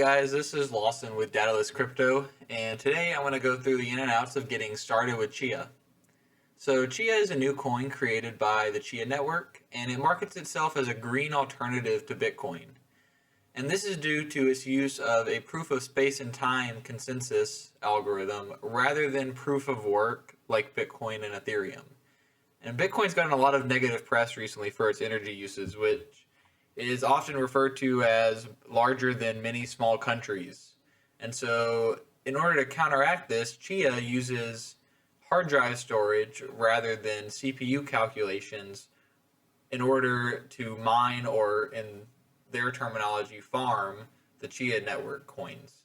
guys, this is Lawson with Dataless Crypto, and today I want to go through the in and outs of getting started with Chia. So Chia is a new coin created by the Chia network, and it markets itself as a green alternative to Bitcoin. And this is due to its use of a proof of space and time consensus algorithm rather than proof of work like Bitcoin and Ethereum. And Bitcoin's gotten a lot of negative press recently for its energy uses, which is often referred to as larger than many small countries. And so, in order to counteract this, Chia uses hard drive storage rather than CPU calculations in order to mine, or in their terminology, farm the Chia network coins.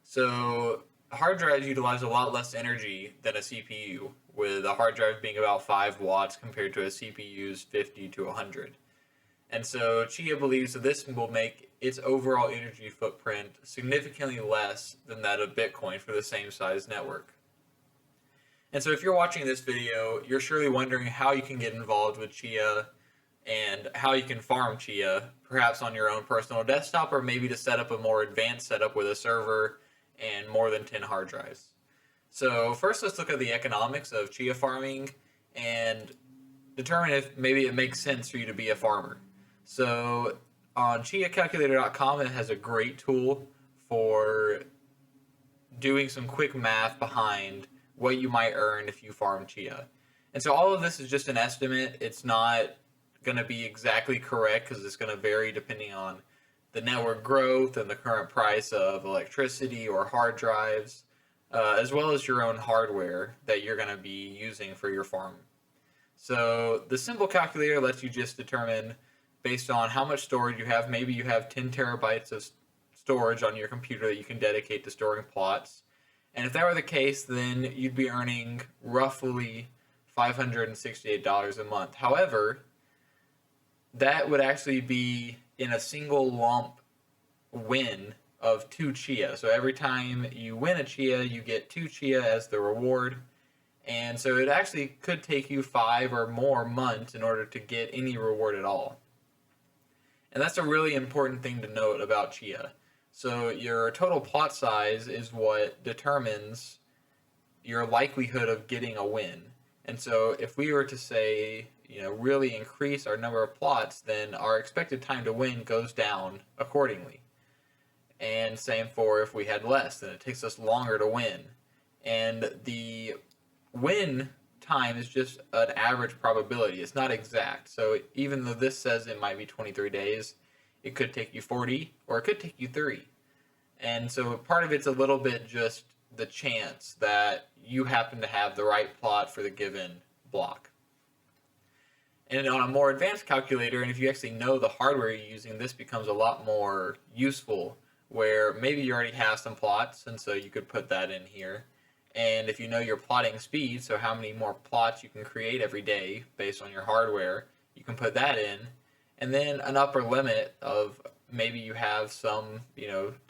So, hard drives utilize a lot less energy than a CPU, with a hard drive being about 5 watts compared to a CPU's 50 to 100. And so Chia believes that this will make its overall energy footprint significantly less than that of Bitcoin for the same size network. And so if you're watching this video, you're surely wondering how you can get involved with Chia and how you can farm Chia, perhaps on your own personal desktop, or maybe to set up a more advanced setup with a server and more than 10 hard drives. So first, let's look at the economics of Chia farming and determine if maybe it makes sense for you to be a farmer. So on chiacalculator.com, it has a great tool for doing some quick math behind what you might earn if you farm Chia. And so all of this is just an estimate. It's not going to be exactly correct because it's going to vary depending on the network growth and the current price of electricity or hard drives, as well as your own hardware that you're going to be using for your farm. So the simple calculator lets you just determine, based on how much storage you have. Maybe you have 10 terabytes of storage on your computer that you can dedicate to storing plots. And if that were the case, then you'd be earning roughly $568 a month. However, that would actually be in a single lump win of 2 Chia. So every time you win a Chia, you get 2 Chia as the reward. And so it actually could take you 5 or more months in order to get any reward at all. And that's a really important thing to note about Chia. So your total plot size is what determines your likelihood of getting a win. And so if we were to say, really increase our number of plots, then our expected time to win goes down accordingly. And same for if we had less, then it takes us longer to win. And the win time is just an average probability. It's not exact. So even though this says it might be 23 days, it could take you 40 or it could take you 3. And so part of it's a little bit just the chance that you happen to have the right plot for the given block. And on a more advanced calculator, and if you actually know the hardware you're using, this becomes a lot more useful, where maybe you already have some plots, and so you could put that in here. And if you know your plotting speed, so how many more plots you can create every day based on your hardware, you can put that in. And then an upper limit of maybe you have some,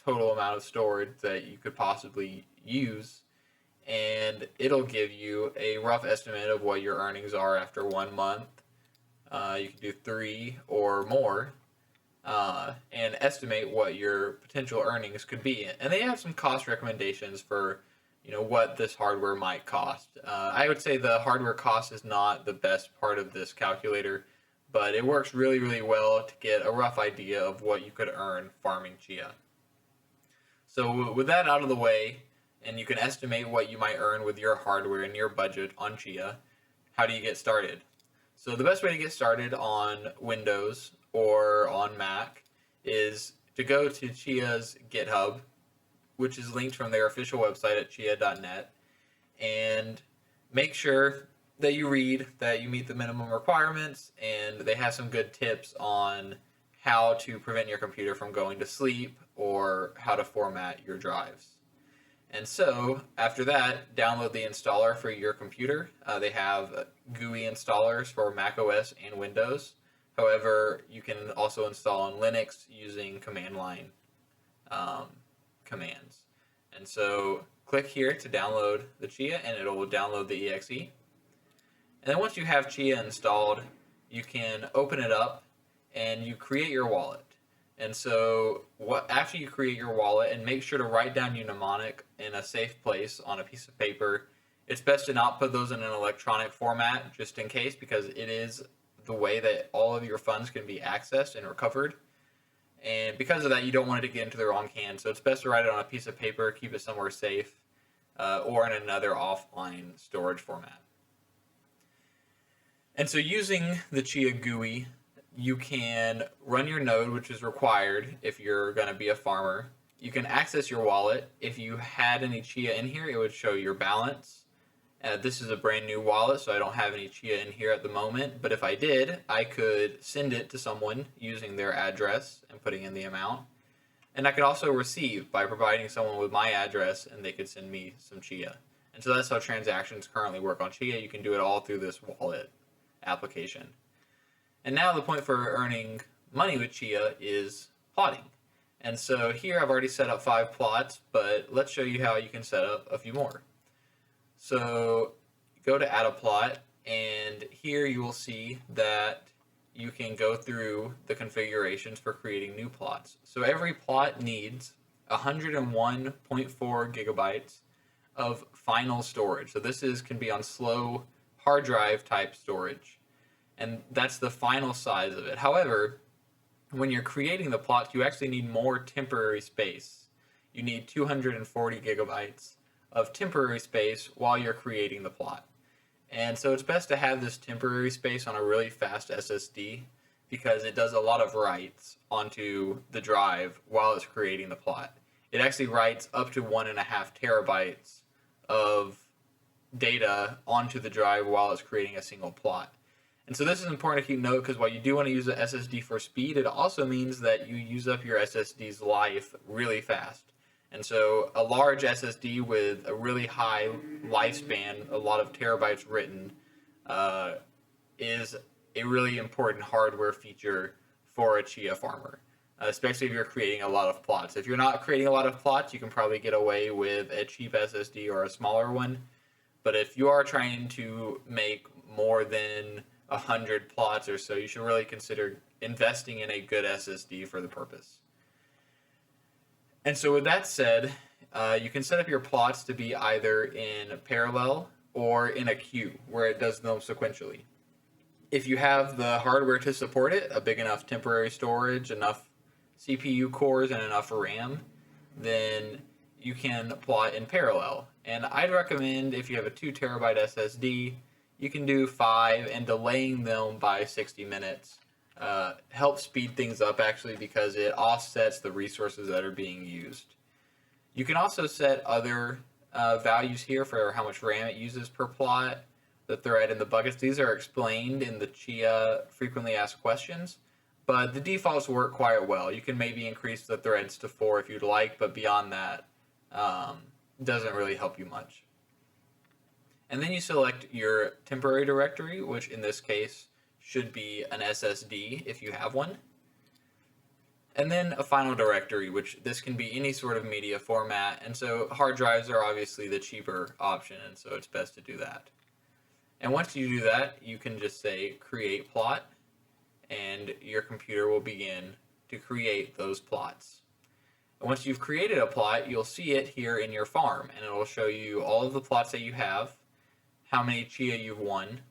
total amount of storage that you could possibly use. And it'll give you a rough estimate of what your earnings are after 1 month. You can do 3 or more. And estimate what your potential earnings could be. And they have some cost recommendations for what this hardware might cost. I would say the hardware cost is not the best part of this calculator, but it works really, really well to get a rough idea of what you could earn farming Chia. So with that out of the way, and you can estimate what you might earn with your hardware and your budget on Chia, how do you get started? So the best way to get started on Windows or on Mac is to go to Chia's GitHub, which is linked from their official website at chia.net, and make sure that you read that you meet the minimum requirements, and they have some good tips on how to prevent your computer from going to sleep or how to format your drives. And so after that, download the installer for your computer. They have GUI installers for Mac OS and Windows. However, you can also install on Linux using command line commands. And so click here to download the Chia, and it will download the exe. And then once you have Chia installed, you can open it up and you create your wallet. And so after you create your wallet, and make sure to write down your mnemonic in a safe place on a piece of paper. It's best to not put those in an electronic format just in case, because it is the way that all of your funds can be accessed and recovered. And because of that, you don't want it to get into the wrong hands. So it's best to write it on a piece of paper, keep it somewhere safe, or in another offline storage format. And so using the Chia GUI, you can run your node, which is required if you're going to be a farmer. You can access your wallet. If you had any Chia in here, it would show your balance. This is a brand new wallet, so I don't have any Chia in here at the moment. But if I did, I could send it to someone using their address and putting in the amount. And I could also receive by providing someone with my address, and they could send me some Chia. And so that's how transactions currently work on Chia. You can do it all through this wallet application. And now the point for earning money with Chia is plotting. And so here I've already set up 5 plots, but let's show you how you can set up a few more. So go to add a plot, and here you will see that you can go through the configurations for creating new plots. So every plot needs 101.4 gigabytes of final storage. So this can be on slow hard drive type storage, and that's the final size of it. However, when you're creating the plots, you actually need more temporary space. You need 240 gigabytes of temporary space while you're creating the plot. And so it's best to have this temporary space on a really fast SSD, because it does a lot of writes onto the drive while it's creating the plot. It actually writes up to 1.5 terabytes of data onto the drive while it's creating a single plot. And so this is important to keep note, because while you do want to use an SSD for speed, it also means that you use up your SSD's life really fast. And so a large SSD with a really high lifespan, a lot of terabytes written, is a really important hardware feature for a Chia farmer, especially if you're creating a lot of plots. If you're not creating a lot of plots, you can probably get away with a cheap SSD or a smaller one. But if you are trying to make more than 100 plots or so, you should really consider investing in a good SSD for the purpose. And so with that said, you can set up your plots to be either in parallel or in a queue, where it does them sequentially. If you have the hardware to support it, a big enough temporary storage, enough CPU cores, and enough RAM, then you can plot in parallel. And I'd recommend, if you have a 2 terabyte SSD, you can do 5, and delaying them by 60 minutes helps speed things up, actually, because it offsets the resources that are being used. You can also set other values here for how much RAM it uses per plot, the thread, and the buckets. These are explained in the Chia frequently asked questions, but the defaults work quite well. You can maybe increase the threads to 4 if you'd like, but beyond that, doesn't really help you much. And then you select your temporary directory, which in this case should be an SSD if you have one. And then a final directory, which this can be any sort of media format. And so hard drives are obviously the cheaper option, and so it's best to do that. And once you do that, you can just say create plot, and your computer will begin to create those plots. And once you've created a plot, you'll see it here in your farm, and it will show you all of the plots that you have, how many Chia you've won,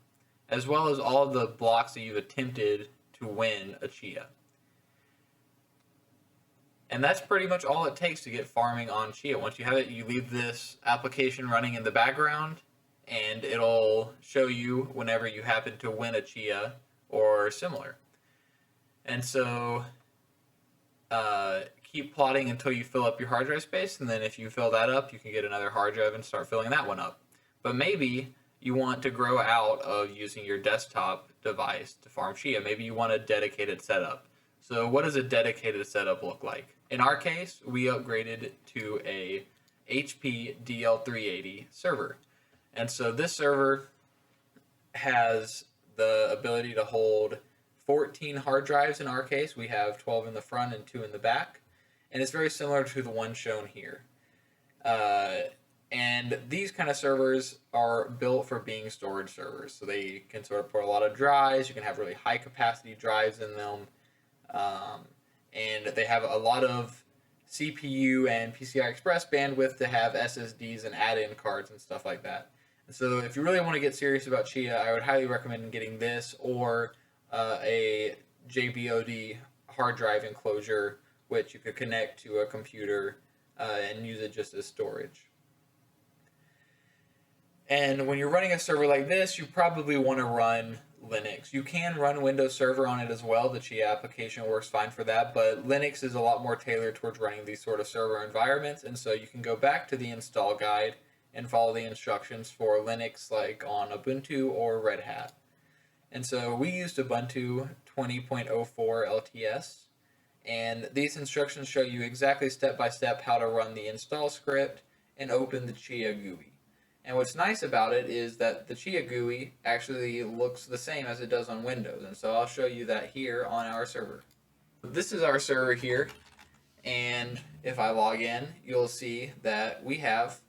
as well as all of the blocks that you've attempted to win a Chia. And that's pretty much all it takes to get farming on Chia. Once you have it, you leave this application running in the background, and it'll show you whenever you happen to win a Chia or similar. And so keep plotting until you fill up your hard drive space, and then if you fill that up, you can get another hard drive and start filling that one up. But maybe you want to grow out of using your desktop device to farm Chia. Maybe you want a dedicated setup. So what does a dedicated setup look like? In our case, we upgraded to a HP DL380 server. And so this server has the ability to hold 14 hard drives. In our case, we have 12 in the front and 2 in the back. And it's very similar to the one shown here. And these kind of servers are built for being storage servers. So they can support a lot of drives. You can have really high capacity drives in them. and they have a lot of CPU and PCI Express bandwidth to have SSDs and add-in cards and stuff like that. And so if you really want to get serious about Chia, I would highly recommend getting this or a JBOD hard drive enclosure, which you could connect to a computer and use it just as storage. And when you're running a server like this, you probably want to run Linux. You can run Windows Server on it as well. The Chia application works fine for that, but Linux is a lot more tailored towards running these sort of server environments, and so you can go back to the install guide and follow the instructions for Linux like on Ubuntu or Red Hat. And so we used Ubuntu 20.04 LTS, and these instructions show you exactly step by step how to run the install script and open the Chia GUI. And what's nice about it is that the Chia GUI actually looks the same as it does on Windows, and so I'll show you that here on our server. This is our server here, and if I log in, you'll see that we have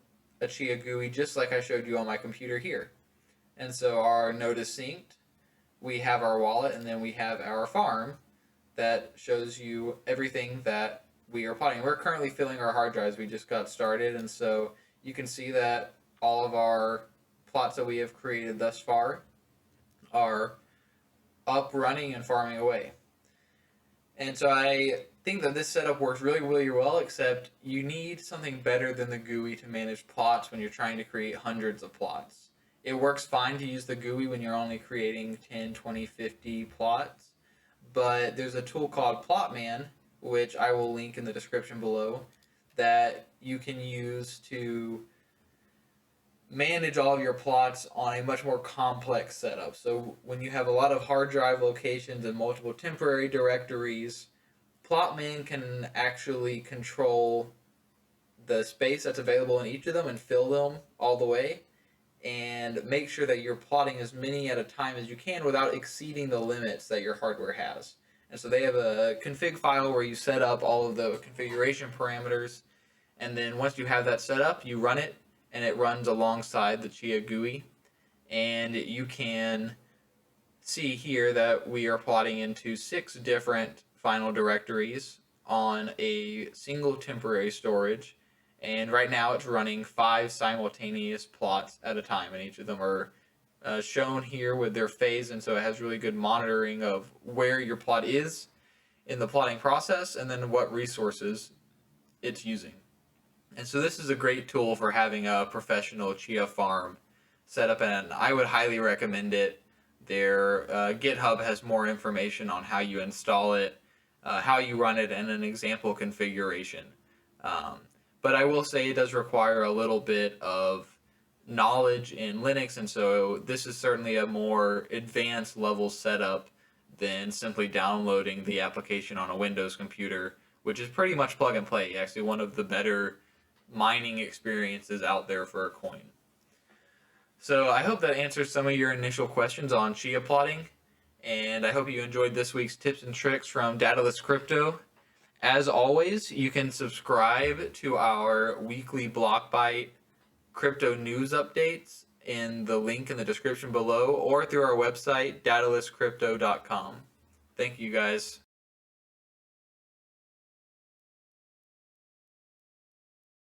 a Chia GUI just like I showed you on my computer here. And so our node is synced, we have our wallet, and then we have our farm that shows you everything that we are plotting. We're currently filling our hard drives. We just got started, and so you can see that all of our plots that we have created thus far are up, running, and farming away. And so I think that this setup works really, really well, except you need something better than the GUI to manage plots when you're trying to create hundreds of plots. It works fine to use the GUI when you're only creating 10, 20, 50 plots, but there's a tool called Plotman, which I will link in the description below, that you can use to manage all of your plots on a much more complex setup. So when you have a lot of hard drive locations and multiple temporary directories, Plotman can actually control the space that's available in each of them and fill them all the way, and make sure that you're plotting as many at a time as you can without exceeding the limits that your hardware has. And so they have a config file where you set up all of the configuration parameters, and then once you have that set up, you run it, and it runs alongside the Chia GUI, and you can see here that we are plotting into 6 different final directories on a single temporary storage, and right now it's running 5 simultaneous plots at a time, and each of them are shown here with their phase, and so it has really good monitoring of where your plot is in the plotting process and then what resources it's using. And so this is a great tool for having a professional Chia farm set up, and I would highly recommend it. Their GitHub has more information on how you install it, how you run it, and an example configuration. But I will say it does require a little bit of knowledge in Linux, and so this is certainly a more advanced level setup than simply downloading the application on a Windows computer, which is pretty much plug and play. Actually, one of the better mining experiences out there for a coin. So I hope that answers some of your initial questions on Chia plotting, and I hope you enjoyed this week's tips and tricks from Dataless Crypto. As always, you can subscribe to our weekly Block Byte crypto news updates in the link in the description below, or through our website, datalesscrypto.com. Thank you guys.